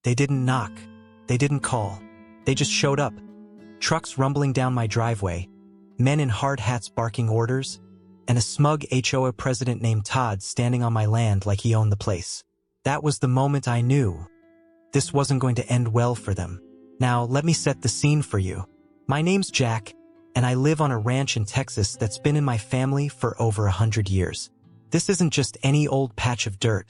They didn't knock. They didn't call. They just showed up. Trucks rumbling down my driveway, men in hard hats barking orders, and a smug HOA president named Todd standing on my land like he owned the place. That was the moment I knew this wasn't going to end well for them. Now, let me set the scene for you. My name's Jack, and I live on a ranch in Texas that's been in my family for over 100 years. This isn't just any old patch of dirt.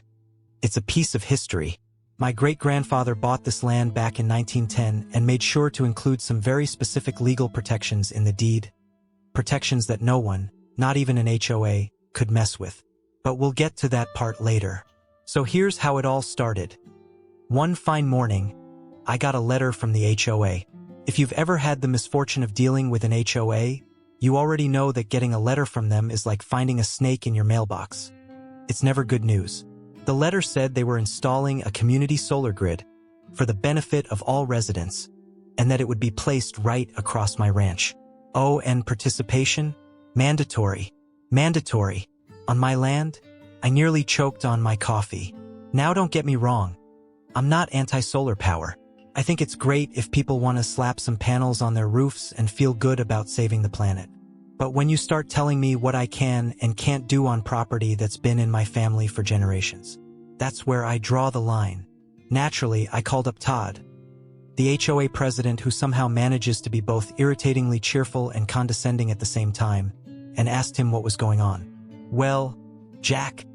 It's a piece of history. My great-grandfather bought this land back in 1910 and made sure to include some very specific legal protections in the deed. Protections that no one, not even an HOA, could mess with. But we'll get to that part later. So here's how it all started. One fine morning, I got a letter from the HOA. If you've ever had the misfortune of dealing with an HOA, you already know that getting a letter from them is like finding a snake in your mailbox. It's never good news. The letter said they were installing a community solar grid for the benefit of all residents, and that it would be placed right across my ranch. Oh, and participation? Mandatory. Mandatory. On my land? I nearly choked on my coffee. Now don't get me wrong. I'm not anti-solar power. I think it's great if people want to slap some panels on their roofs and feel good about saving the planet. But when you start telling me what I can and can't do on property that's been in my family for generations, that's where I draw the line. Naturally, I called up Todd, the HOA president who somehow manages to be both irritatingly cheerful and condescending at the same time, and asked him what was going on. "Well, Jack,"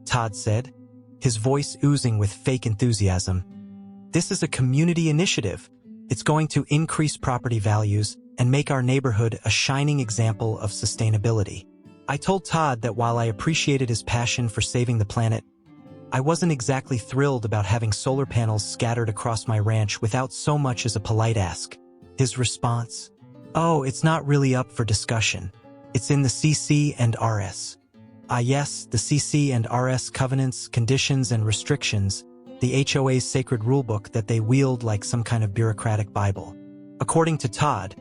Todd said, his voice oozing with fake enthusiasm, "this is a community initiative. It's going to increase property values and make our neighborhood a shining example of sustainability." I told Todd that while I appreciated his passion for saving the planet, I wasn't exactly thrilled about having solar panels scattered across my ranch without so much as a polite ask. His response? "Oh, it's not really up for discussion. It's in the CC and RS. Yes, the CC and RS covenants, conditions, and restrictions, the HOA's sacred rulebook that they wield like some kind of bureaucratic Bible." According to Todd,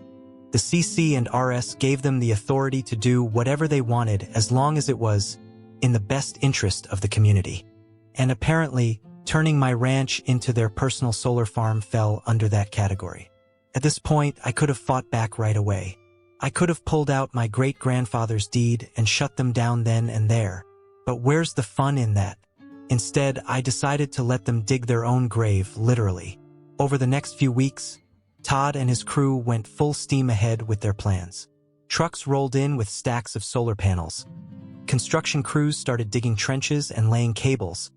the CC and RS gave them the authority to do whatever they wanted as long as it was in the best interest of the community. And apparently, turning my ranch into their personal solar farm fell under that category. At this point, I could have fought back right away. I could have pulled out my great-grandfather's deed and shut them down then and there. But where's the fun in that? Instead, I decided to let them dig their own grave, literally. Over the next few weeks, Todd and his crew went full steam ahead with their plans. Trucks rolled in with stacks of solar panels. Construction crews started digging trenches and laying cables,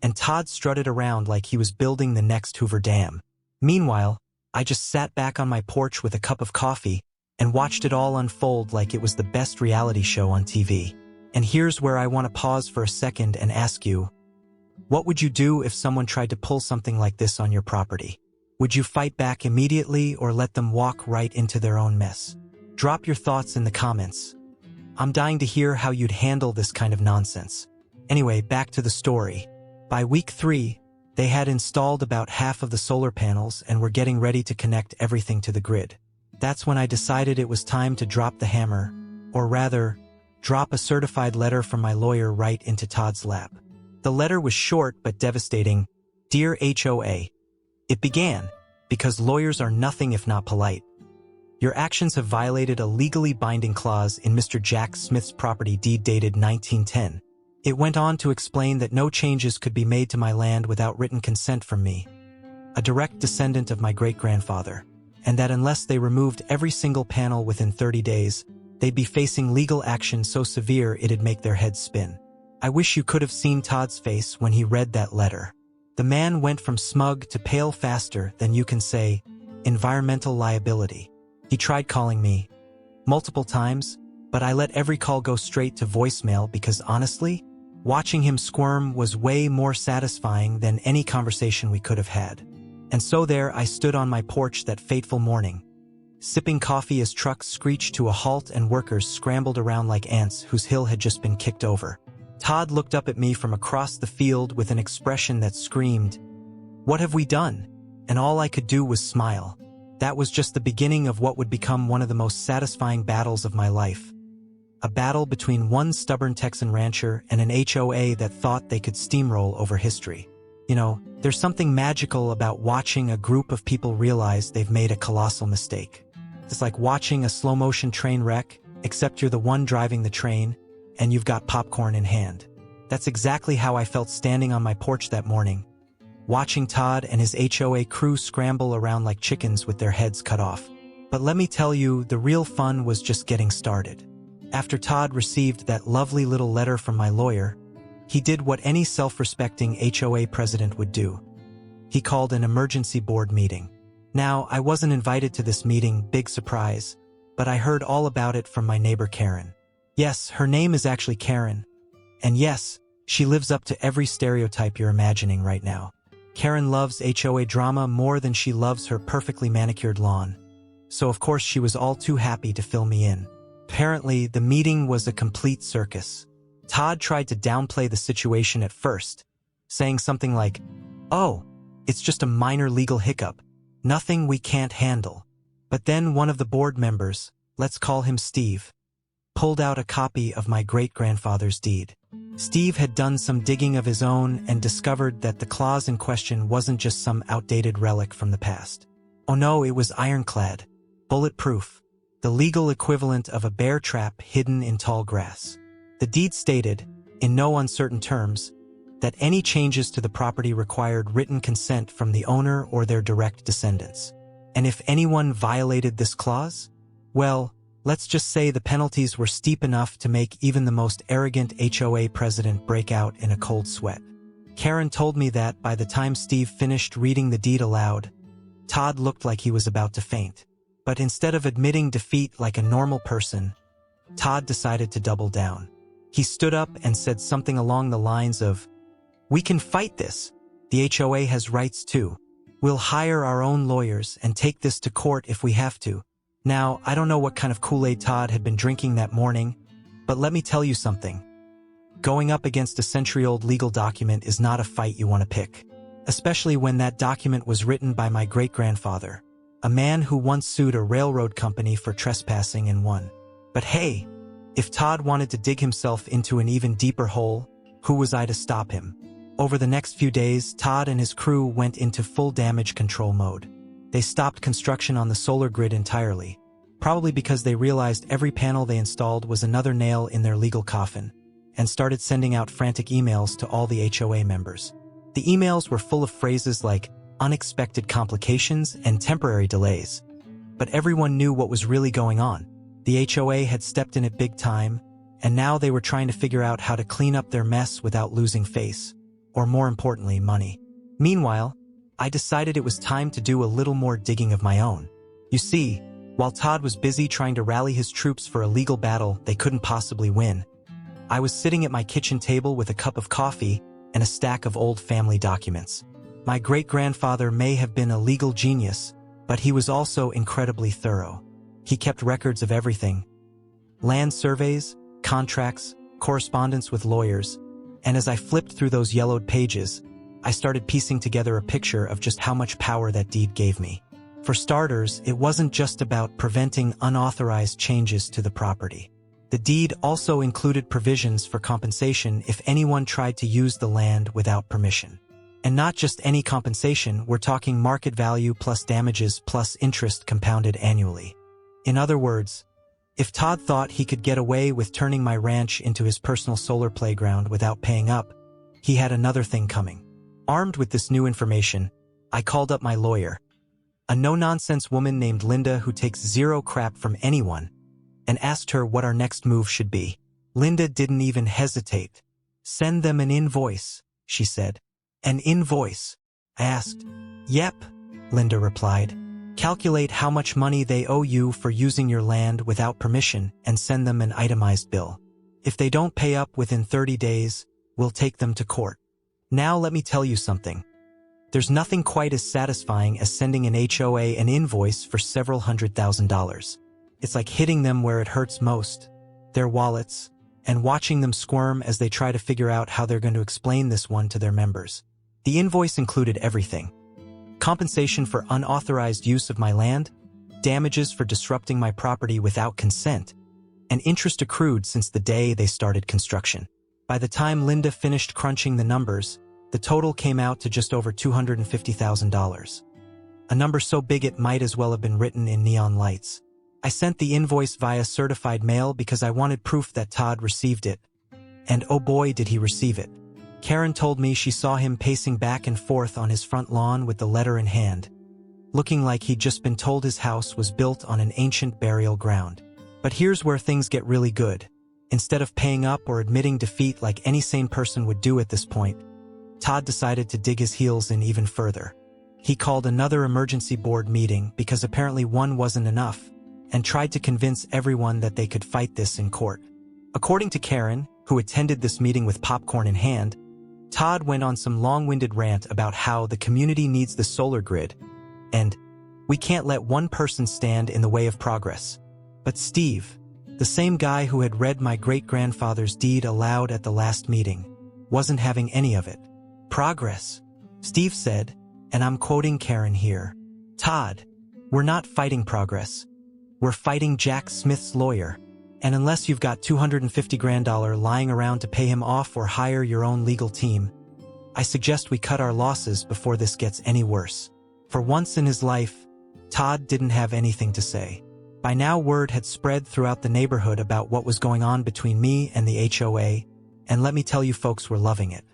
and Todd strutted around like he was building the next Hoover Dam. Meanwhile, I just sat back on my porch with a cup of coffee and watched it all unfold like it was the best reality show on TV. And here's where I want to pause for a second and ask you, what would you do if someone tried to pull something like this on your property? Would you fight back immediately or let them walk right into their own mess? Drop your thoughts in the comments. I'm dying to hear how you'd handle this kind of nonsense. Anyway, back to the story. By week 3, they had installed about half of the solar panels and were getting ready to connect everything to the grid. That's when I decided it was time to drop the hammer, or rather, drop a certified letter from my lawyer right into Todd's lap. The letter was short but devastating. "Dear HOA," it began, "because lawyers are nothing if not polite. Your actions have violated a legally binding clause in Mr. Jack Smith's property deed dated 1910. It went on to explain that no changes could be made to my land without written consent from me, a direct descendant of my great-grandfather, and that unless they removed every single panel within 30 days, they'd be facing legal action so severe it'd make their heads spin." I wish you could have seen Todd's face when he read that letter. The man went from smug to pale faster than you can say environmental liability. He tried calling me multiple times, but I let every call go straight to voicemail because honestly, watching him squirm was way more satisfying than any conversation we could have had. And so there I stood on my porch that fateful morning, sipping coffee as trucks screeched to a halt and workers scrambled around like ants whose hill had just been kicked over. Todd looked up at me from across the field with an expression that screamed, "What have we done?" And all I could do was smile. That was just the beginning of what would become one of the most satisfying battles of my life. A battle between one stubborn Texan rancher and an HOA that thought they could steamroll over history. You know, There's something magical about watching a group of people realize they've made a colossal mistake. It's like watching a slow-motion train wreck, except you're the one driving the train, and you've got popcorn in hand. That's exactly how I felt standing on my porch that morning, watching Todd and his HOA crew scramble around like chickens with their heads cut off. But let me tell you, the real fun was just getting started. After Todd received that lovely little letter from my lawyer, he did what any self-respecting HOA president would do. He called an emergency board meeting. Now, I wasn't invited to this meeting, big surprise, but I heard all about it from my neighbor Karen. Yes, her name is actually Karen. And yes, she lives up to every stereotype you're imagining right now. Karen loves HOA drama more than she loves her perfectly manicured lawn. So of course she was all too happy to fill me in. Apparently, the meeting was a complete circus. Todd tried to downplay the situation at first, saying something like, "Oh, it's just a minor legal hiccup. Nothing we can't handle." But then one of the board members, let's call him Steve, pulled out a copy of my great-grandfather's deed. Steve had done some digging of his own and discovered that the clause in question wasn't just some outdated relic from the past. Oh no, it was ironclad, bulletproof, the legal equivalent of a bear trap hidden in tall grass. The deed stated, in no uncertain terms, that any changes to the property required written consent from the owner or their direct descendants. And if anyone violated this clause, well, let's just say the penalties were steep enough to make even the most arrogant HOA president break out in a cold sweat. Karen told me that by the time Steve finished reading the deed aloud, Todd looked like he was about to faint. But instead of admitting defeat like a normal person, Todd decided to double down. He stood up and said something along the lines of, "We can fight this. The HOA has rights too. We'll hire our own lawyers and take this to court if we have to." Now, I don't know what kind of Kool-Aid Todd had been drinking that morning, but let me tell you something. Going up against a century-old legal document is not a fight you want to pick, especially when that document was written by my great-grandfather, a man who once sued a railroad company for trespassing and won. But hey, if Todd wanted to dig himself into an even deeper hole, who was I to stop him? Over the next few days, Todd and his crew went into full damage control mode. They stopped construction on the solar grid entirely, probably because they realized every panel they installed was another nail in their legal coffin, and started sending out frantic emails to all the HOA members. The emails were full of phrases like unexpected complications and temporary delays. But everyone knew what was really going on. The HOA had stepped in it big time, and now they were trying to figure out how to clean up their mess without losing face, or more importantly, money. Meanwhile, I decided it was time to do a little more digging of my own. You see, while Todd was busy trying to rally his troops for a legal battle they couldn't possibly win, I was sitting at my kitchen table with a cup of coffee and a stack of old family documents. My great-grandfather may have been a legal genius, but he was also incredibly thorough. He kept records of everything: land surveys, contracts, correspondence with lawyers, and as I flipped through those yellowed pages, I started piecing together a picture of just how much power that deed gave me. For starters, it wasn't just about preventing unauthorized changes to the property. The deed also included provisions for compensation if anyone tried to use the land without permission. And not just any compensation, we're talking market value plus damages plus interest compounded annually. In other words, if Todd thought he could get away with turning my ranch into his personal solar playground without paying up, he had another thing coming. Armed with this new information, I called up my lawyer, a no-nonsense woman named Linda who takes zero crap from anyone, and asked her what our next move should be. Linda didn't even hesitate. "Send them an invoice," she said. "An invoice?" I asked. "Yep," Linda replied. "Calculate how much money they owe you for using your land without permission and send them an itemized bill. If they don't pay up within 30 days, we'll take them to court." Now let me tell you something. There's nothing quite as satisfying as sending an HOA an invoice for several $100,000. It's like hitting them where it hurts most, their wallets, and watching them squirm as they try to figure out how they're going to explain this one to their members. The invoice included everything: compensation for unauthorized use of my land, damages for disrupting my property without consent, and interest accrued since the day they started construction. By the time Linda finished crunching the numbers, The total came out to just over $250,000. A number so big it might as well have been written in neon lights. I sent the invoice via certified mail because I wanted proof that Todd received it. And oh boy, did he receive it. Karen told me she saw him pacing back and forth on his front lawn with the letter in hand, looking like he'd just been told his house was built on an ancient burial ground. But here's where things get really good. Instead of paying up or admitting defeat like any sane person would do at this point, Todd decided to dig his heels in even further. He called another emergency board meeting because apparently one wasn't enough, and tried to convince everyone that they could fight this in court. According to Karen, who attended this meeting with popcorn in hand, Todd went on some long-winded rant about how the community needs the solar grid, and we can't let one person stand in the way of progress. But Steve, the same guy who had read my great-grandfather's deed aloud at the last meeting, wasn't having any of it. Progress, Steve said, and I'm quoting Karen here. Todd, we're not fighting progress. We're fighting Jack Smith's lawyer. And unless you've got $250,000 lying around to pay him off or hire your own legal team, I suggest we cut our losses before this gets any worse. For once in his life, Todd didn't have anything to say. By now word had spread throughout the neighborhood about what was going on between me and the HOA, and let me tell you folks were loving it.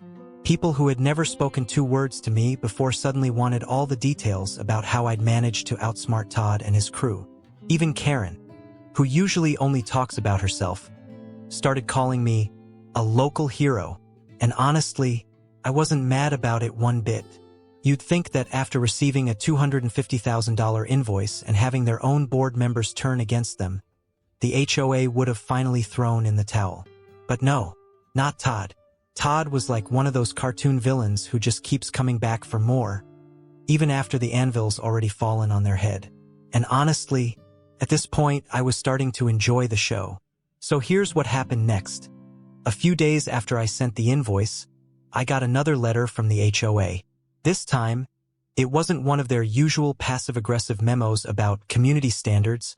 People who had never spoken two words to me before suddenly wanted all the details about how I'd managed to outsmart Todd and his crew. Even Karen, who usually only talks about herself, started calling me a local hero, and honestly, I wasn't mad about it one bit. You'd think that after receiving a $250,000 invoice and having their own board members turn against them, the HOA would have finally thrown in the towel. But no, not Todd. Todd was like one of those cartoon villains who just keeps coming back for more, even after the anvil's already fallen on their head. And honestly, at this point, I was starting to enjoy the show. So here's what happened next. A few days after I sent the invoice, I got another letter from the HOA. This time, it wasn't one of their usual passive-aggressive memos about community standards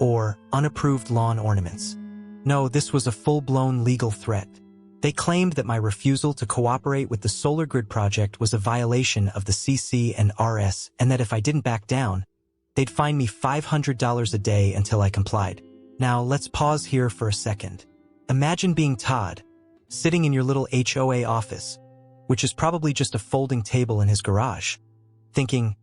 or unapproved lawn ornaments. No, this was a full-blown legal threat. They claimed that my refusal to cooperate with the solar grid project was a violation of the CC and RS, and that if I didn't back down, they'd fine me $500 a day until I complied. Now, let's pause here for a second. Imagine being Todd, sitting in your little HOA office, which is probably just a folding table in his garage, thinking,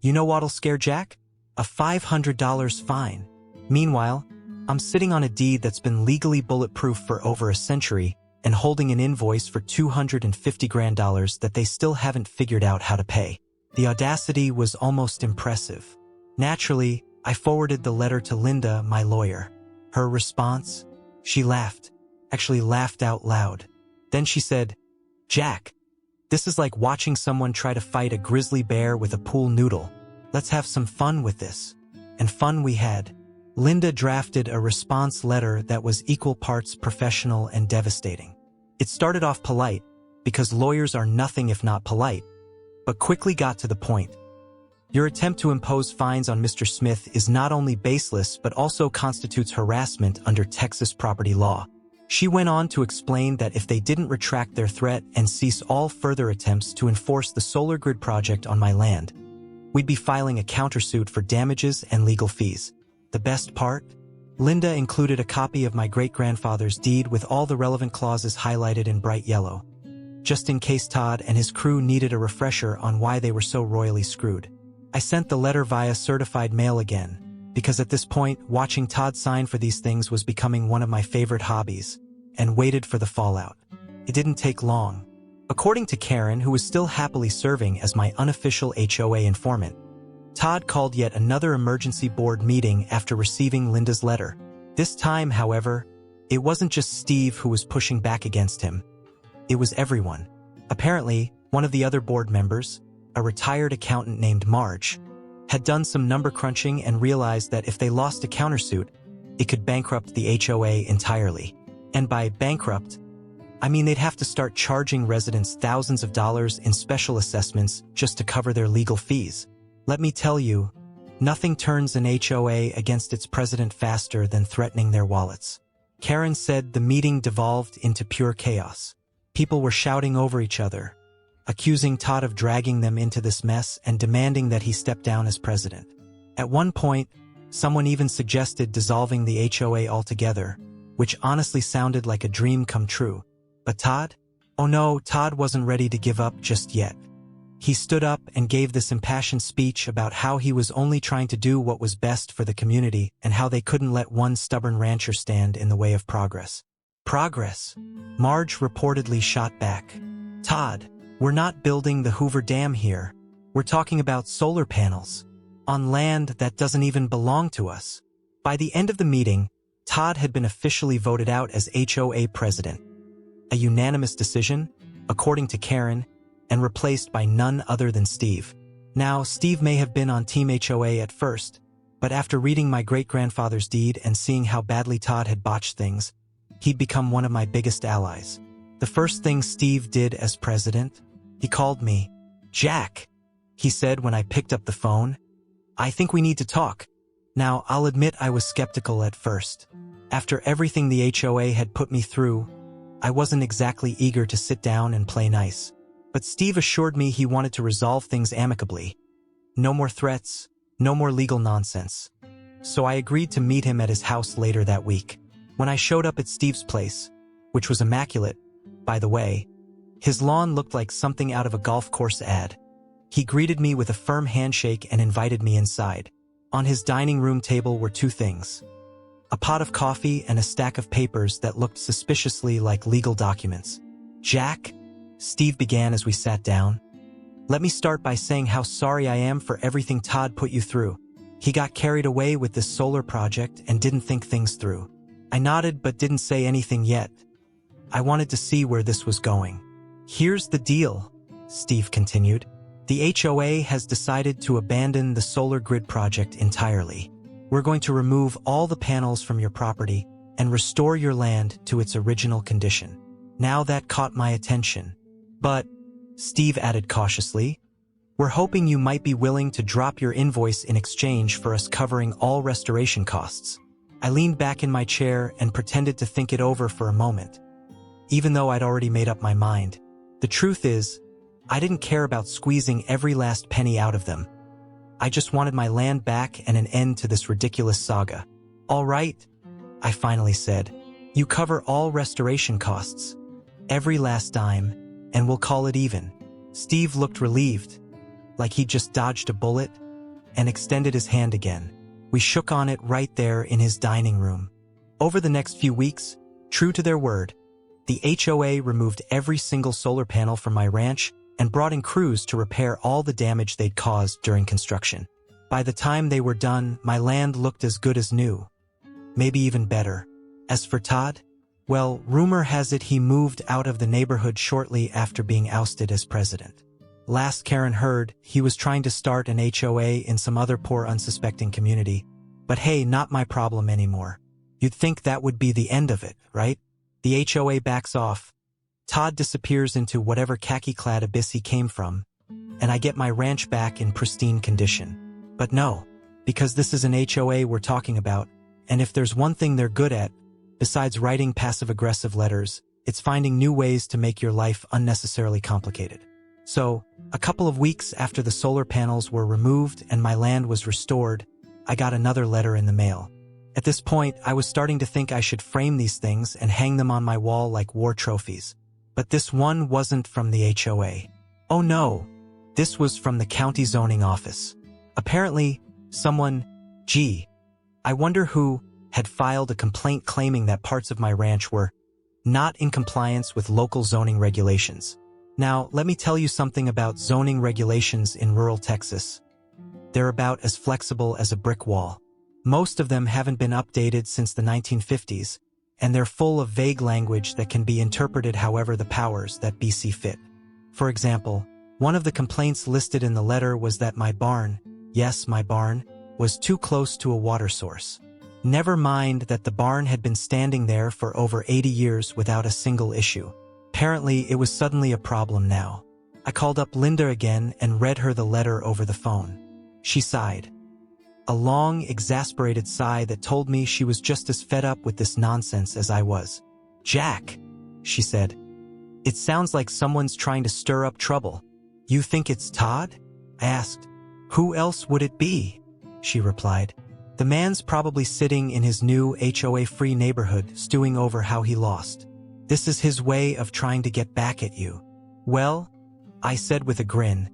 you know what'll scare Jack? A $500 fine. Meanwhile, I'm sitting on a deed that's been legally bulletproof for over a century and holding an invoice for $250,000 that they still haven't figured out how to pay. The audacity was almost impressive. Naturally, I forwarded the letter to Linda, my lawyer. Her response? She laughed. Actually laughed out loud. Then she said, Jack, this is like watching someone try to fight a grizzly bear with a pool noodle. Let's have some fun with this. And fun we had. Linda drafted a response letter that was equal parts professional and devastating. It started off polite, because lawyers are nothing if not polite, but quickly got to the point. Your attempt to impose fines on Mr. Smith is not only baseless but also constitutes harassment under Texas property law. She went on to explain that if they didn't retract their threat and cease all further attempts to enforce the solar grid project on my land, we'd be filing a countersuit for damages and legal fees. The best part? Linda included a copy of my great-grandfather's deed with all the relevant clauses highlighted in bright yellow, just in case Todd and his crew needed a refresher on why they were so royally screwed. I sent the letter via certified mail again, because at this point, watching Todd sign for these things was becoming one of my favorite hobbies, and waited for the fallout. It didn't take long. According to Karen, who was still happily serving as my unofficial HOA informant, Todd called yet another emergency board meeting after receiving Linda's letter. This time, however, it wasn't just Steve who was pushing back against him. It was everyone. Apparently, one of the other board members, a retired accountant named Marge, had done some number crunching and realized that if they lost a countersuit, it could bankrupt the HOA entirely. And by bankrupt, I mean they'd have to start charging residents thousands of dollars in special assessments just to cover their legal fees. Let me tell you, nothing turns an HOA against its president faster than threatening their wallets. Karen said the meeting devolved into pure chaos. People were shouting over each other, accusing Todd of dragging them into this mess and demanding that he step down as president. At one point, someone even suggested dissolving the HOA altogether, which honestly sounded like a dream come true. But Todd? Oh no, Todd wasn't ready to give up just yet. He stood up and gave this impassioned speech about how he was only trying to do what was best for the community and how they couldn't let one stubborn rancher stand in the way of progress. Progress? Marge reportedly shot back. Todd, we're not building the Hoover Dam here. We're talking about solar panels on land that doesn't even belong to us. By the end of the meeting, Todd had been officially voted out as HOA president. A unanimous decision, according to Karen, and replaced by none other than Steve. Now, Steve may have been on Team HOA at first, but after reading my great-grandfather's deed and seeing how badly Todd had botched things, he'd become one of my biggest allies. The first thing Steve did as president, he called me, "Jack," he said when I picked up the phone. "I think we need to talk." Now, I'll admit I was skeptical at first. After everything the HOA had put me through, I wasn't exactly eager to sit down and play nice. But Steve assured me he wanted to resolve things amicably. No more threats, no more legal nonsense. So I agreed to meet him at his house later that week. When I showed up at Steve's place, which was immaculate, by the way, his lawn looked like something out of a golf course ad. He greeted me with a firm handshake and invited me inside. On his dining room table were two things: a pot of coffee and a stack of papers that looked suspiciously like legal documents. "Jack," Steve began as we sat down, "let me start by saying how sorry I am for everything Todd put you through. He got carried away with this solar project and didn't think things through." I nodded but didn't say anything yet. I wanted to see where this was going. "Here's the deal," Steve continued. "The HOA has decided to abandon the solar grid project entirely. We're going to remove all the panels from your property and restore your land to its original condition." Now that caught my attention. "But," Steve added cautiously, "we're hoping you might be willing to drop your invoice in exchange for us covering all restoration costs." I leaned back in my chair and pretended to think it over for a moment. Even though I'd already made up my mind, the truth is, I didn't care about squeezing every last penny out of them. I just wanted my land back and an end to this ridiculous saga. "All right," I finally said. "You cover all restoration costs, every last dime, and we'll call it even." Steve looked relieved, like he'd just dodged a bullet, and extended his hand again. We shook on it right there in his dining room. Over the next few weeks, true to their word, the HOA removed every single solar panel from my ranch and brought in crews to repair all the damage they'd caused during construction. By the time they were done, my land looked as good as new, maybe even better. As for Todd, well, rumor has it he moved out of the neighborhood shortly after being ousted as president. Last Karen heard, he was trying to start an HOA in some other poor unsuspecting community. But hey, not my problem anymore. You'd think that would be the end of it, right? The HOA backs off. Todd disappears into whatever khaki-clad abyss he came from, and I get my ranch back in pristine condition. But no, because this is an HOA we're talking about, and if there's one thing they're good at, besides writing passive-aggressive letters, it's finding new ways to make your life unnecessarily complicated. So, a couple of weeks after the solar panels were removed and my land was restored, I got another letter in the mail. At this point, I was starting to think I should frame these things and hang them on my wall like war trophies. But this one wasn't from the HOA. Oh no, this was from the county zoning office. Apparently, someone, I wonder who, had filed a complaint claiming that parts of my ranch were not in compliance with local zoning regulations. Now, let me tell you something about zoning regulations in rural Texas. They're about as flexible as a brick wall. Most of them haven't been updated since the 1950s, and they're full of vague language that can be interpreted however the powers that be see fit. For example, one of the complaints listed in the letter was that my barn, yes, my barn, was too close to a water source. Never mind that the barn had been standing there for over 80 years without a single issue. Apparently, it was suddenly a problem now. I called up Linda again and read her the letter over the phone. She sighed. A long, exasperated sigh that told me she was just as fed up with this nonsense as I was. "Jack," she said, It sounds like someone's trying to stir up trouble. You think it's Todd? I asked. Who else would it be? She replied. The man's probably sitting in his new HOA-free neighborhood stewing over how he lost. This is his way of trying to get back at you. Well, I said with a grin,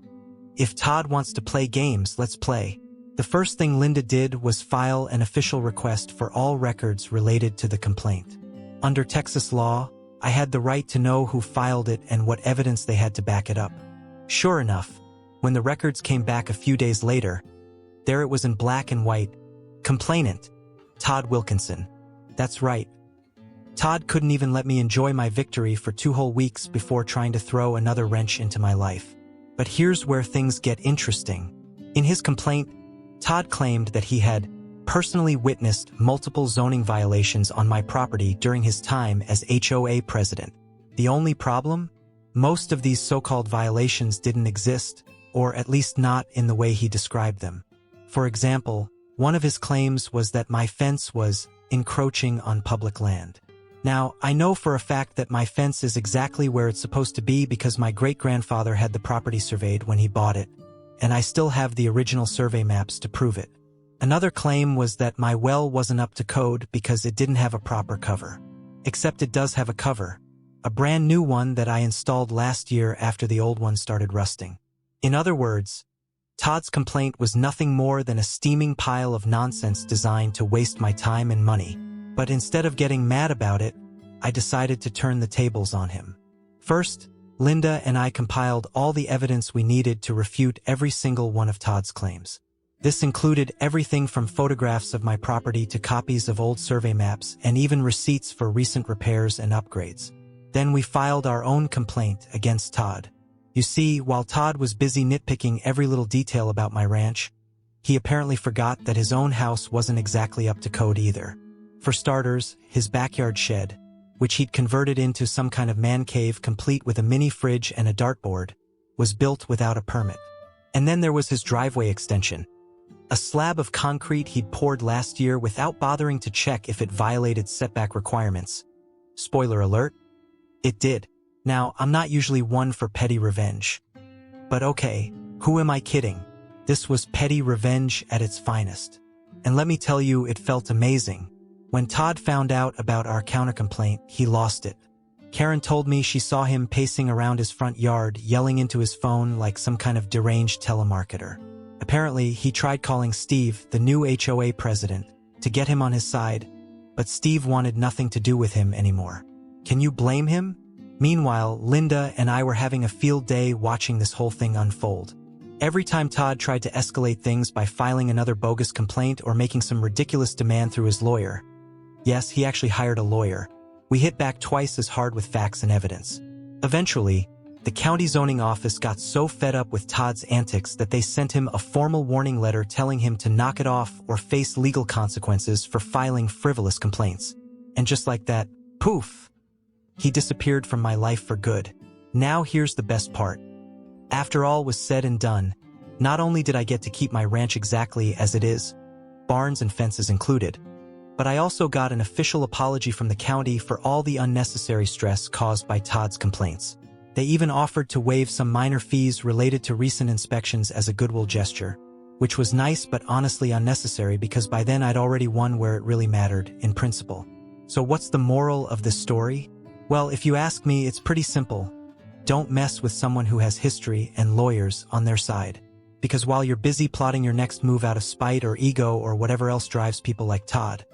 if Todd wants to play games, let's play. The first thing Linda did was file an official request for all records related to the complaint. Under Texas law, I had the right to know who filed it and what evidence they had to back it up. Sure enough, when the records came back a few days later, there it was in black and white. Complainant, Todd Wilkinson. That's right. Todd couldn't even let me enjoy my victory for 2 whole weeks before trying to throw another wrench into my life. But here's where things get interesting. In his complaint, Todd claimed that he had personally witnessed multiple zoning violations on my property during his time as HOA president. The only problem? Most of these so-called violations didn't exist, or at least not in the way he described them. For example, one of his claims was that my fence was encroaching on public land. Now, I know for a fact that my fence is exactly where it's supposed to be because my great-grandfather had the property surveyed when he bought it, and I still have the original survey maps to prove it. Another claim was that my well wasn't up to code because it didn't have a proper cover. Except it does have a cover, a brand new one that I installed last year after the old one started rusting. In other words, Todd's complaint was nothing more than a steaming pile of nonsense designed to waste my time and money. But instead of getting mad about it, I decided to turn the tables on him. First, Linda and I compiled all the evidence we needed to refute every single one of Todd's claims. This included everything from photographs of my property to copies of old survey maps and even receipts for recent repairs and upgrades. Then we filed our own complaint against Todd. You see, while Todd was busy nitpicking every little detail about my ranch, he apparently forgot that his own house wasn't exactly up to code either. For starters, his backyard shed, which he'd converted into some kind of man cave complete with a mini fridge and a dartboard, was built without a permit. And then there was his driveway extension, a slab of concrete he'd poured last year without bothering to check if it violated setback requirements. Spoiler alert, it did. Now, I'm not usually one for petty revenge. But okay, who am I kidding? This was petty revenge at its finest. And let me tell you, it felt amazing. When Todd found out about our countercomplaint, he lost it. Karen told me she saw him pacing around his front yard, yelling into his phone like some kind of deranged telemarketer. Apparently, he tried calling Steve, the new HOA president, to get him on his side, but Steve wanted nothing to do with him anymore. Can you blame him? Meanwhile, Linda and I were having a field day watching this whole thing unfold. Every time Todd tried to escalate things by filing another bogus complaint or making some ridiculous demand through his lawyer, yes, he actually hired a lawyer, we hit back twice as hard with facts and evidence. Eventually, the county zoning office got so fed up with Todd's antics that they sent him a formal warning letter telling him to knock it off or face legal consequences for filing frivolous complaints. And just like that, poof! He disappeared from my life for good. Now here's the best part. After all was said and done, not only did I get to keep my ranch exactly as it is, barns and fences included, but I also got an official apology from the county for all the unnecessary stress caused by Todd's complaints. They even offered to waive some minor fees related to recent inspections as a goodwill gesture, which was nice but honestly unnecessary because by then I'd already won where it really mattered, in principle. So what's the moral of this story? Well, if you ask me, it's pretty simple. Don't mess with someone who has history and lawyers on their side. Because while you're busy plotting your next move out of spite or ego or whatever else drives people like Todd,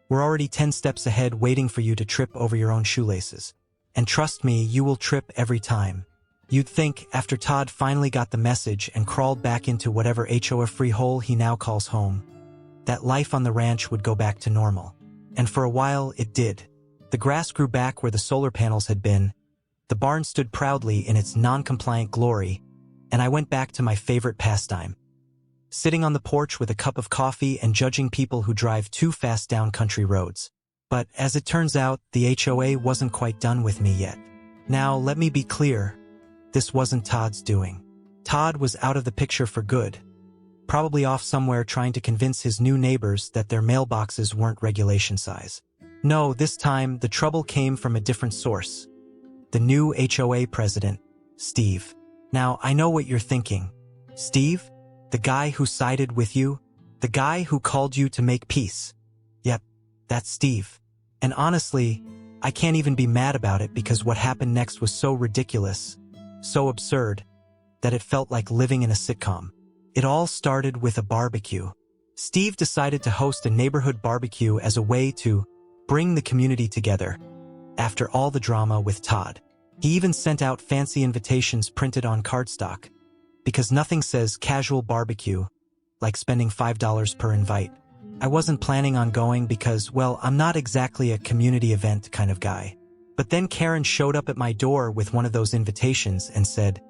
we're already 10 steps ahead waiting for you to trip over your own shoelaces. And trust me, you will trip every time. You'd think, after Todd finally got the message and crawled back into whatever HOA-free hole he now calls home, that life on the ranch would go back to normal. And for a while, it did. The grass grew back where the solar panels had been, the barn stood proudly in its non-compliant glory, and I went back to my favorite pastime, sitting on the porch with a cup of coffee and judging people who drive too fast down country roads. But as it turns out, the HOA wasn't quite done with me yet. Now, let me be clear. This wasn't Todd's doing. Todd was out of the picture for good, probably off somewhere trying to convince his new neighbors that their mailboxes weren't regulation size. No, this time, the trouble came from a different source. the new HOA president, Steve. Now, I know what you're thinking. Steve? The guy who sided with you? The guy who called you to make peace? Yep, that's Steve. And honestly, I can't even be mad about it because what happened next was so ridiculous, so absurd, that it felt like living in a sitcom. It all started with a barbecue. Steve decided to host a neighborhood barbecue as a way to bring the community together after all the drama with Todd. He even sent out fancy invitations printed on cardstock, because nothing says casual barbecue like spending $5 per invite. I wasn't planning on going because, well, I'm not exactly a community event kind of guy. But then Karen showed up at my door with one of those invitations and said,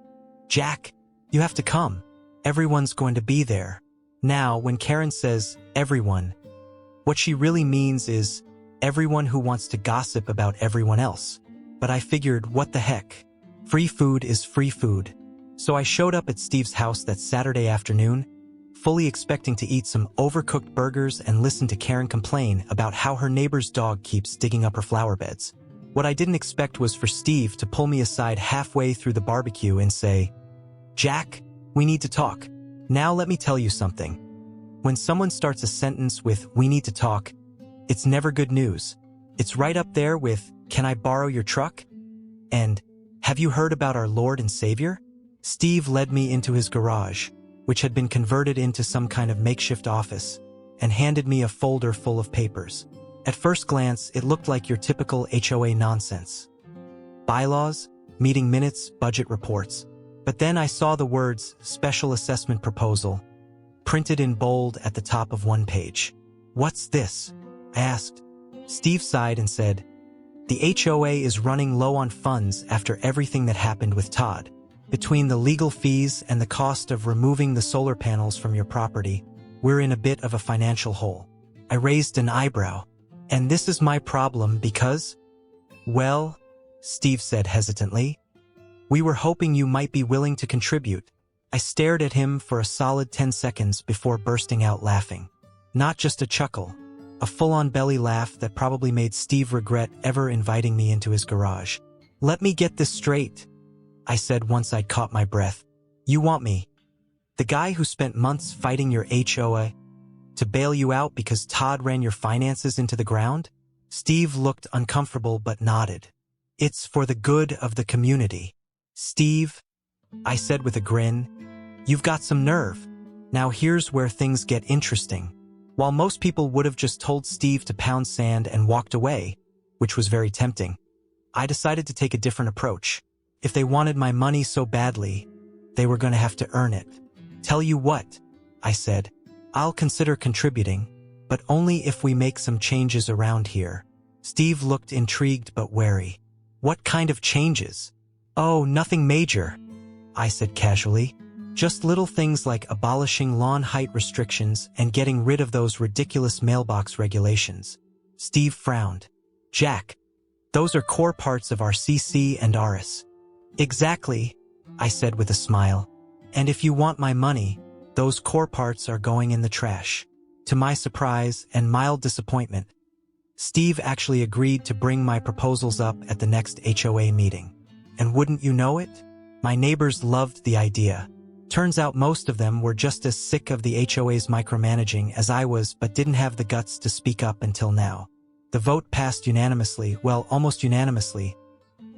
"Jack, you have to come. Everyone's going to be there." Now, when Karen says everyone, what she really means is everyone who wants to gossip about everyone else. But I figured, what the heck? Free food is free food. So I showed up at Steve's house that Saturday afternoon, fully expecting to eat some overcooked burgers and listen to Karen complain about how her neighbor's dog keeps digging up her flower beds. What I didn't expect was for Steve to pull me aside halfway through the barbecue and say, "Jack, we need to talk." Now let me tell you something. When someone starts a sentence with "we need to talk," it's never good news. It's right up there with "can I borrow your truck?" and "have you heard about our Lord and Savior?" Steve led me into his garage, which had been converted into some kind of makeshift office, and handed me a folder full of papers. At first glance, it looked like your typical HOA nonsense. Bylaws, meeting minutes, budget reports. But then I saw the words "Special Assessment Proposal" printed in bold at the top of one page. "What's this?" I asked. Steve sighed and said, "The HOA is running low on funds after everything that happened with Todd. Between the legal fees and the cost of removing the solar panels from your property, we're in a bit of a financial hole." I raised an eyebrow. "And this is my problem because?" "Well," Steve said hesitantly, "we were hoping you might be willing to contribute." I stared at him for a solid 10 seconds before bursting out laughing. Not just a chuckle, a full-on belly laugh that probably made Steve regret ever inviting me into his garage. "Let me get this straight," I said once I'd caught my breath. "You want me, the guy who spent months fighting your HOA, to bail you out because Todd ran your finances into the ground?" Steve looked uncomfortable but nodded. "It's for the good of the community." "Steve," I said with a grin, "you've got some nerve. Now here's where things get interesting." While most people would have just told Steve to pound sand and walked away, which was very tempting, I decided to take a different approach. If they wanted my money so badly, they were going to have to earn it. "Tell you what," I said, "I'll consider contributing, but only if we make some changes around here." Steve looked intrigued but wary. "What kind of changes?" "Oh, nothing major," I said casually. "Just little things like abolishing lawn height restrictions and getting rid of those ridiculous mailbox regulations." Steve frowned. "Jack, those are core parts of our CC and RS." "Exactly," I said with a smile. "And if you want my money, those core parts are going in the trash." To my surprise and mild disappointment, Steve actually agreed to bring my proposals up at the next HOA meeting. And wouldn't you know it? My neighbors loved the idea. Turns out most of them were just as sick of the HOA's micromanaging as I was, but didn't have the guts to speak up until now. The vote passed unanimously, well, almost unanimously.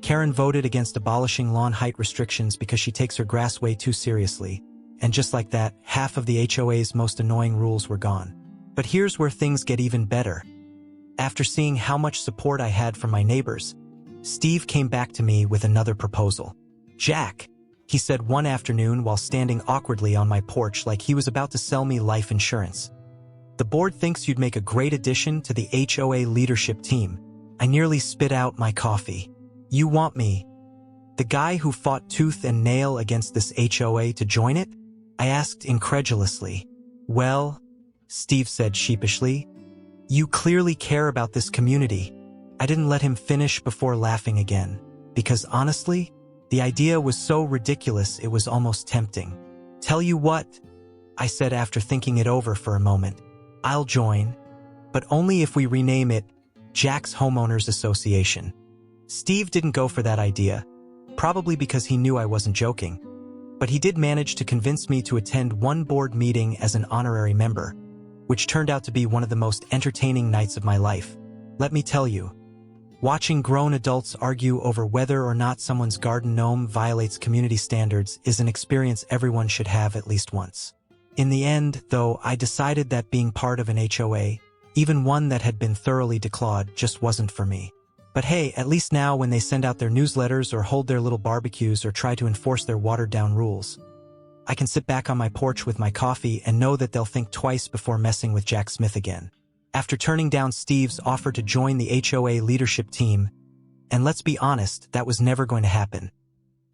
Karen voted against abolishing lawn height restrictions because she takes her grass way too seriously. And just like that, half of the HOA's most annoying rules were gone. But here's where things get even better. After seeing how much support I had from my neighbors, Steve came back to me with another proposal. "Jack," he said one afternoon while standing awkwardly on my porch like he was about to sell me life insurance, "the board thinks you'd make a great addition to the HOA leadership team." I nearly spit out my coffee. "You want me, the guy who fought tooth and nail against this HOA, to join it?" I asked incredulously. "Well," Steve said sheepishly, "you clearly care about this community." I didn't let him finish before laughing again, because honestly, the idea was so ridiculous it was almost tempting. "Tell you what," I said after thinking it over for a moment, "I'll join, but only if we rename it Jack's Homeowners Association." Steve didn't go for that idea, probably because he knew I wasn't joking. But he did manage to convince me to attend one board meeting as an honorary member, which turned out to be one of the most entertaining nights of my life. Let me tell you, watching grown adults argue over whether or not someone's garden gnome violates community standards is an experience everyone should have at least once. In the end, though, I decided that being part of an HOA, even one that had been thoroughly declawed, just wasn't for me. But hey, at least now when they send out their newsletters or hold their little barbecues or try to enforce their watered-down rules, I can sit back on my porch with my coffee and know that they'll think twice before messing with Jack Smith again. After turning down Steve's offer to join the HOA leadership team, and let's be honest, that was never going to happen,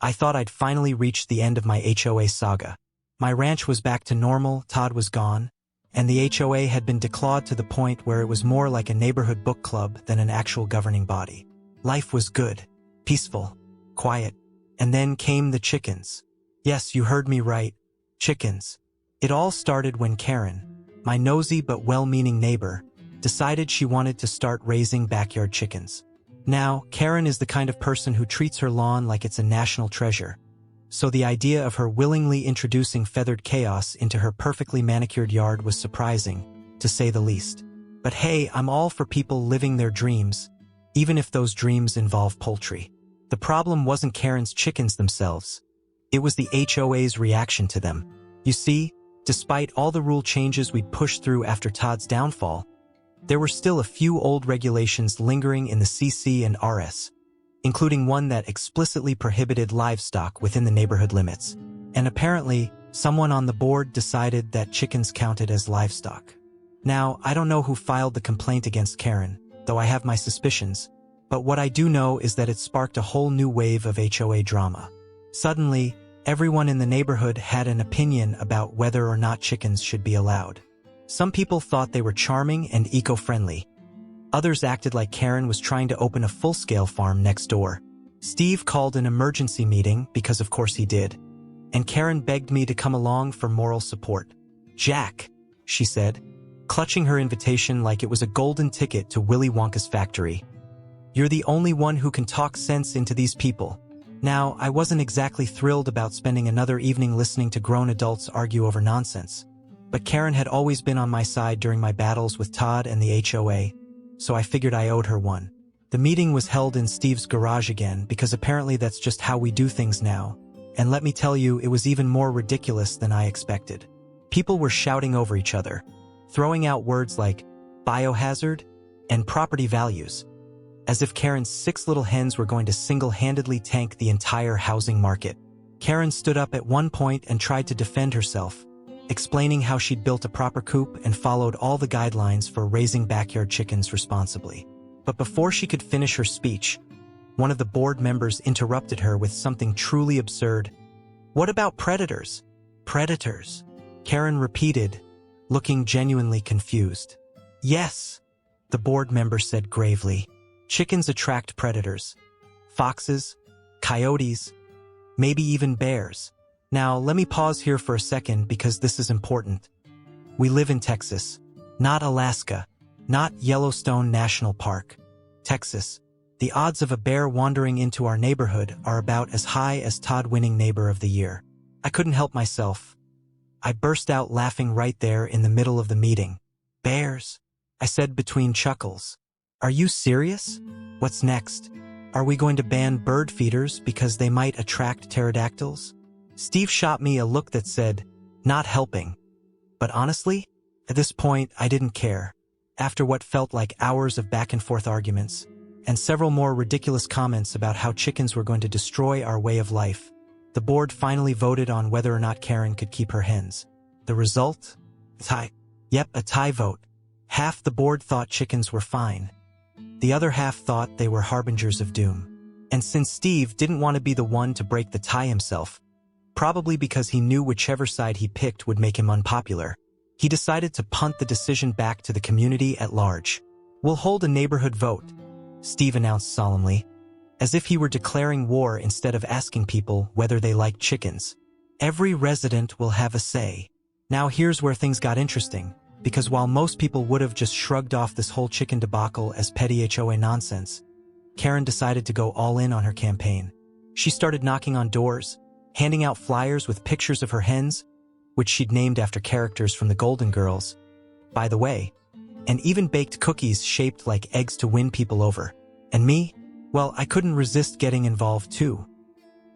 I thought I'd finally reached the end of my HOA saga. My ranch was back to normal, Todd was gone, and the HOA had been declawed to the point where it was more like a neighborhood book club than an actual governing body. Life was good, peaceful, quiet, and then came the chickens. Yes, you heard me right, chickens. It all started when Karen, my nosy but well-meaning neighbor, decided she wanted to start raising backyard chickens. Now, Karen is the kind of person who treats her lawn like it's a national treasure, so the idea of her willingly introducing feathered chaos into her perfectly manicured yard was surprising, to say the least. But hey, I'm all for people living their dreams, even if those dreams involve poultry. The problem wasn't Karen's chickens themselves. It was the HOA's reaction to them. You see, despite all the rule changes we'd pushed through after Todd's downfall, there were still a few old regulations lingering in the CC and RS, including one that explicitly prohibited livestock within the neighborhood limits. And apparently, someone on the board decided that chickens counted as livestock. Now, I don't know who filed the complaint against Karen, though I have my suspicions, but what I do know is that it sparked a whole new wave of HOA drama. Suddenly, everyone in the neighborhood had an opinion about whether or not chickens should be allowed. Some people thought they were charming and eco-friendly. Others acted like Karen was trying to open a full-scale farm next door. Steve called an emergency meeting, because of course he did, and Karen begged me to come along for moral support. "Jack," she said, clutching her invitation like it was a golden ticket to Willy Wonka's factory. "You're the only one who can talk sense into these people." Now, I wasn't exactly thrilled about spending another evening listening to grown adults argue over nonsense, but Karen had always been on my side during my battles with Todd and the HOA, so I figured I owed her one. The meeting was held in Steve's garage again because apparently that's just how we do things now, and let me tell you, it was even more ridiculous than I expected. People were shouting over each other, throwing out words like biohazard and property values, as if Karen's 6 little hens were going to single-handedly tank the entire housing market. Karen stood up at one point and tried to defend herself, explaining how she'd built a proper coop and followed all the guidelines for raising backyard chickens responsibly. But before she could finish her speech, one of the board members interrupted her with something truly absurd. "What about predators?" "Predators?" Karen repeated, looking genuinely confused. "Yes," the board member said gravely. "Chickens attract predators. Foxes, coyotes, maybe even bears." Now, let me pause here for a second because this is important. We live in Texas, not Alaska, not Yellowstone National Park. Texas. The odds of a bear wandering into our neighborhood are about as high as Todd winning Neighbor of the Year. I couldn't help myself. I burst out laughing right there in the middle of the meeting. "Bears," I said between chuckles. "Are you serious? What's next? Are we going to ban bird feeders because they might attract pterodactyls?" Steve shot me a look that said, "Not helping." But honestly, at this point, I didn't care. After what felt like hours of back-and-forth arguments, and several more ridiculous comments about how chickens were going to destroy our way of life, the board finally voted on whether or not Karen could keep her hens. The result? A tie. Yep, a tie vote. Half the board thought chickens were fine. The other half thought they were harbingers of doom. And since Steve didn't want to be the one to break the tie himself, probably because he knew whichever side he picked would make him unpopular, he decided to punt the decision back to the community at large. "We'll hold a neighborhood vote," Steve announced solemnly, as if he were declaring war instead of asking people whether they liked chickens. "Every resident will have a say." Now here's where things got interesting, because while most people would have just shrugged off this whole chicken debacle as petty HOA nonsense, Karen decided to go all in on her campaign. She started knocking on doors, handing out flyers with pictures of her hens, which she'd named after characters from the Golden Girls, by the way, and even baked cookies shaped like eggs to win people over. And me? Well, I couldn't resist getting involved too.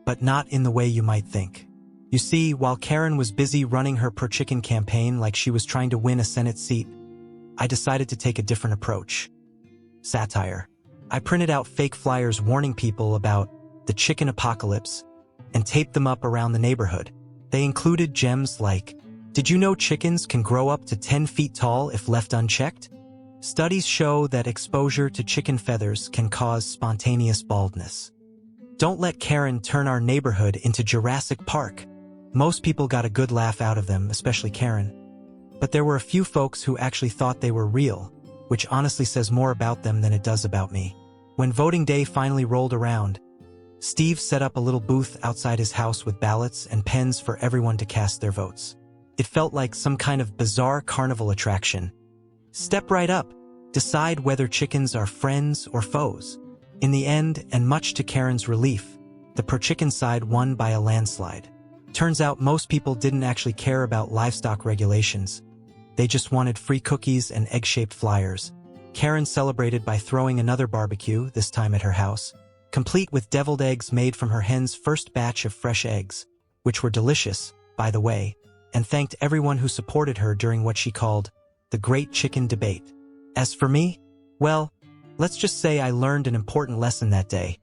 But not in the way you might think. You see, while Karen was busy running her pro-chicken campaign like she was trying to win a Senate seat, I decided to take a different approach. Satire. I printed out fake flyers warning people about the chicken apocalypse and taped them up around the neighborhood. They included gems like, "Did you know chickens can grow up to 10 feet tall if left unchecked? Studies show that exposure to chicken feathers can cause spontaneous baldness. Don't let Karen turn our neighborhood into Jurassic Park." Most people got a good laugh out of them, especially Karen. But there were a few folks who actually thought they were real, which honestly says more about them than it does about me. When voting day finally rolled around, Steve set up a little booth outside his house with ballots and pens for everyone to cast their votes. It felt like some kind of bizarre carnival attraction. Step right up, decide whether chickens are friends or foes. In the end, and much to Karen's relief, the pro-chicken side won by a landslide. Turns out most people didn't actually care about livestock regulations. They just wanted free cookies and egg-shaped flyers. Karen celebrated by throwing another barbecue, this time at her house, complete with deviled eggs made from her hen's first batch of fresh eggs, which were delicious, by the way, and thanked everyone who supported her during what she called the Great Chicken Debate. As for me, well, let's just say I learned an important lesson that day.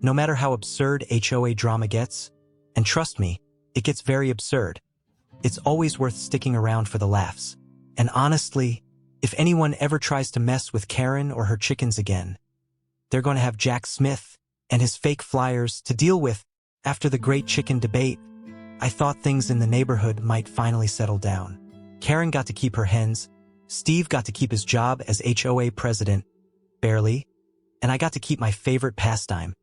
No matter how absurd HOA drama gets, and trust me, it gets very absurd, it's always worth sticking around for the laughs. And honestly, if anyone ever tries to mess with Karen or her chickens again, they're going to have Jack Smith and his fake flyers to deal with. After the Great Chicken Debate, I thought things in the neighborhood might finally settle down. Karen got to keep her hens, Steve got to keep his job as HOA president, barely, and I got to keep my favorite pastime,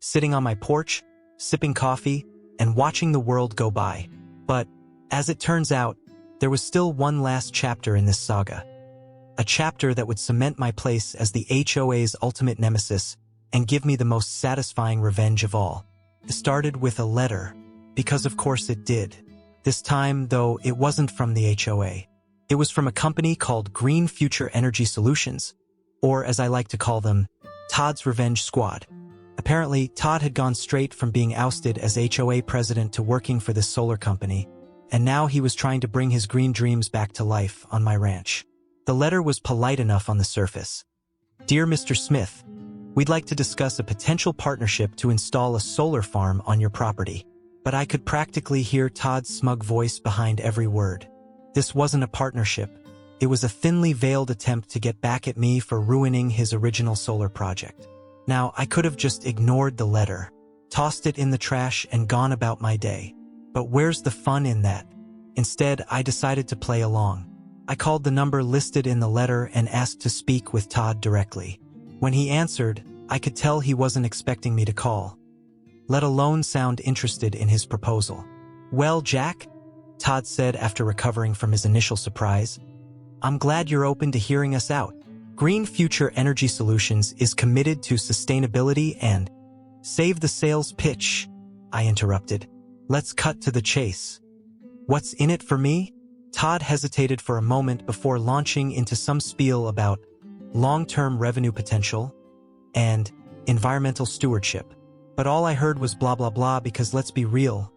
sitting on my porch, sipping coffee, and watching the world go by. But, as it turns out, there was still one last chapter in this saga. A chapter that would cement my place as the HOA's ultimate nemesis and give me the most satisfying revenge of all. It started with a letter, because of course it did. This time, though, it wasn't from the HOA. It was from a company called Green Future Energy Solutions, or as I like to call them, Todd's Revenge Squad. Apparently, Todd had gone straight from being ousted as HOA president to working for this solar company, and now he was trying to bring his green dreams back to life on my ranch. The letter was polite enough on the surface. "Dear Mr. Smith, we'd like to discuss a potential partnership to install a solar farm on your property." But I could practically hear Todd's smug voice behind every word. This wasn't a partnership. It was a thinly veiled attempt to get back at me for ruining his original solar project. Now, I could have just ignored the letter, tossed it in the trash, and gone about my day. But where's the fun in that? Instead, I decided to play along. I called the number listed in the letter and asked to speak with Todd directly. When he answered, I could tell he wasn't expecting me to call, let alone sound interested in his proposal. "Well, Jack," Todd said after recovering from his initial surprise, "I'm glad you're open to hearing us out. Green Future Energy Solutions is committed to sustainability and—" "Save the sales pitch," I interrupted. "Let's cut to the chase. What's in it for me?" Todd hesitated for a moment before launching into some spiel about long-term revenue potential and environmental stewardship. But all I heard was blah blah blah because let's be real,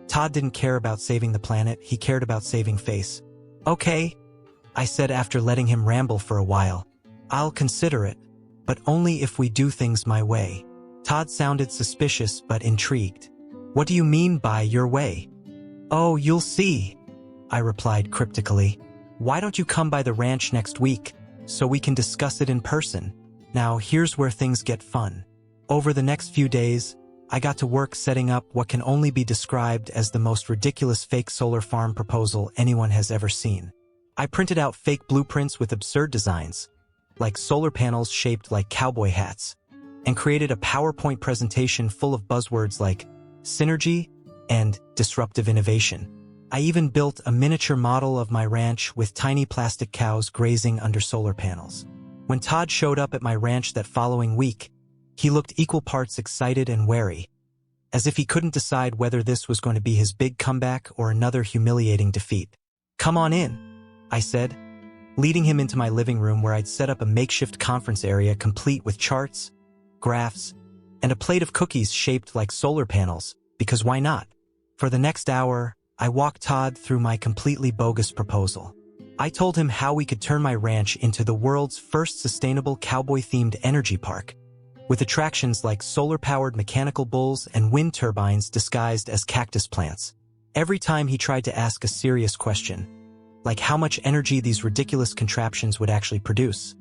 Todd didn't care about saving the planet, he cared about saving face. "Okay," I said after letting him ramble for a while. "I'll consider it, but only if we do things my way." Todd sounded suspicious but intrigued. "What do you mean by your way?" "Oh, you'll see," I replied cryptically. "Why don't you come by the ranch next week, so we can discuss it in person?" Now, here's where things get fun. Over the next few days, I got to work setting up what can only be described as the most ridiculous fake solar farm proposal anyone has ever seen. I printed out fake blueprints with absurd designs, like solar panels shaped like cowboy hats, and created a PowerPoint presentation full of buzzwords like synergy and disruptive innovation. I even built a miniature model of my ranch with tiny plastic cows grazing under solar panels. When Todd showed up at my ranch that following week, He looked equal parts excited and wary, as if he couldn't decide whether this was going to be his big comeback or another humiliating defeat. "Come on in," I said, leading him into my living room where I'd set up a makeshift conference area complete with charts, graphs, and a plate of cookies shaped like solar panels, because why not? For the next hour, I walked Todd through my completely bogus proposal. I told him how we could turn my ranch into the world's first sustainable cowboy-themed energy park, with attractions like solar-powered mechanical bulls and wind turbines disguised as cactus plants. Every time he tried to ask a serious question, like how much energy these ridiculous contraptions would actually produce,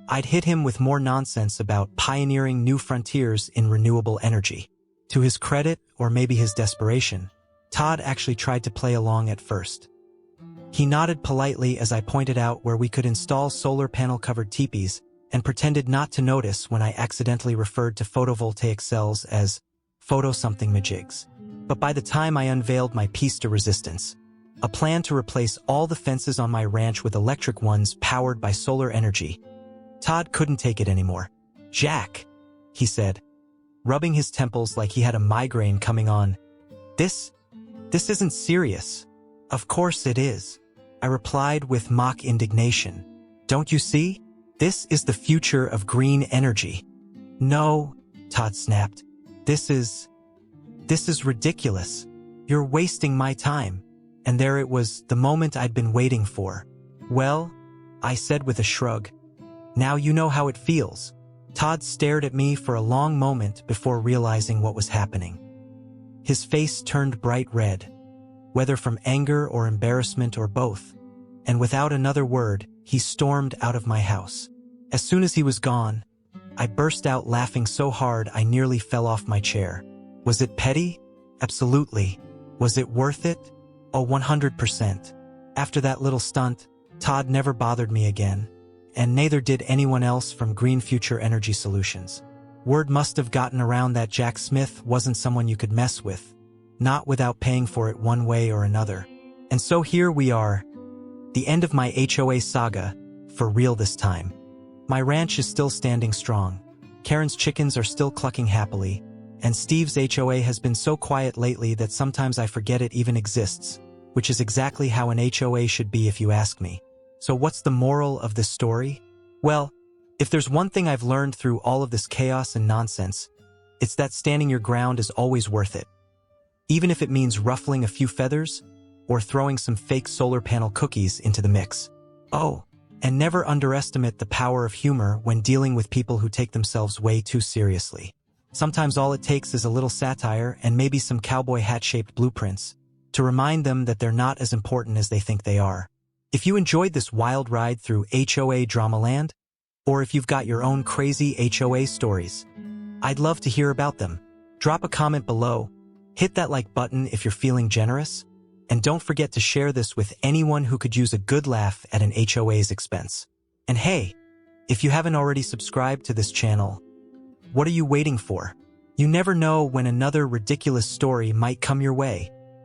I'd hit him with more nonsense about pioneering new frontiers in renewable energy. To his credit, or maybe his desperation, Todd actually tried to play along at first. He nodded politely as I pointed out where we could install solar panel-covered teepees and pretended not to notice when I accidentally referred to photovoltaic cells as photo-something-majigs. But by the time I unveiled my piece de resistance, a plan to replace all the fences on my ranch with electric ones powered by solar energy, Todd couldn't take it anymore. "Jack," he said, rubbing his temples like he had a migraine coming on. This isn't serious." "Of course it is," I replied with mock indignation. "Don't you see? This is the future of green energy." "No," Todd snapped. This is ridiculous. You're wasting my time." And there it was, the moment I'd been waiting for. "Well," I said with a shrug, "now you know how it feels." Todd stared at me for a long moment before realizing what was happening. His face turned bright red, whether from anger or embarrassment or both, and without another word, he stormed out of my house. As soon as he was gone, I burst out laughing so hard I nearly fell off my chair. Was it petty? Absolutely. Was it worth it? Oh, 100%. After that little stunt, Todd never bothered me again, and neither did anyone else from Green Future Energy Solutions. Word must have gotten around that Jack Smith wasn't someone you could mess with, not without paying for it one way or another. And so here we are, the end of my HOA saga, for real this time. My ranch is still standing strong, Karen's chickens are still clucking happily, and Steve's HOA has been so quiet lately that sometimes I forget it even exists, which is exactly how an HOA should be if you ask me. So what's the moral of this story? Well, if there's one thing I've learned through all of this chaos and nonsense, it's that standing your ground is always worth it. Even if it means ruffling a few feathers or throwing some fake solar panel cookies into the mix. Oh, and never underestimate the power of humor when dealing with people who take themselves way too seriously. Sometimes all it takes is a little satire and maybe some cowboy hat-shaped blueprints to remind them that they're not as important as they think they are. If you enjoyed this wild ride through HOA Dramaland, or if you've got your own crazy HOA stories, I'd love to hear about them. Drop a comment below, hit that like button if you're feeling generous, and don't forget to share this with anyone who could use a good laugh at an HOA's expense. And hey, if you haven't already subscribed to this channel, what are you waiting for? You never know when another ridiculous story might come your way.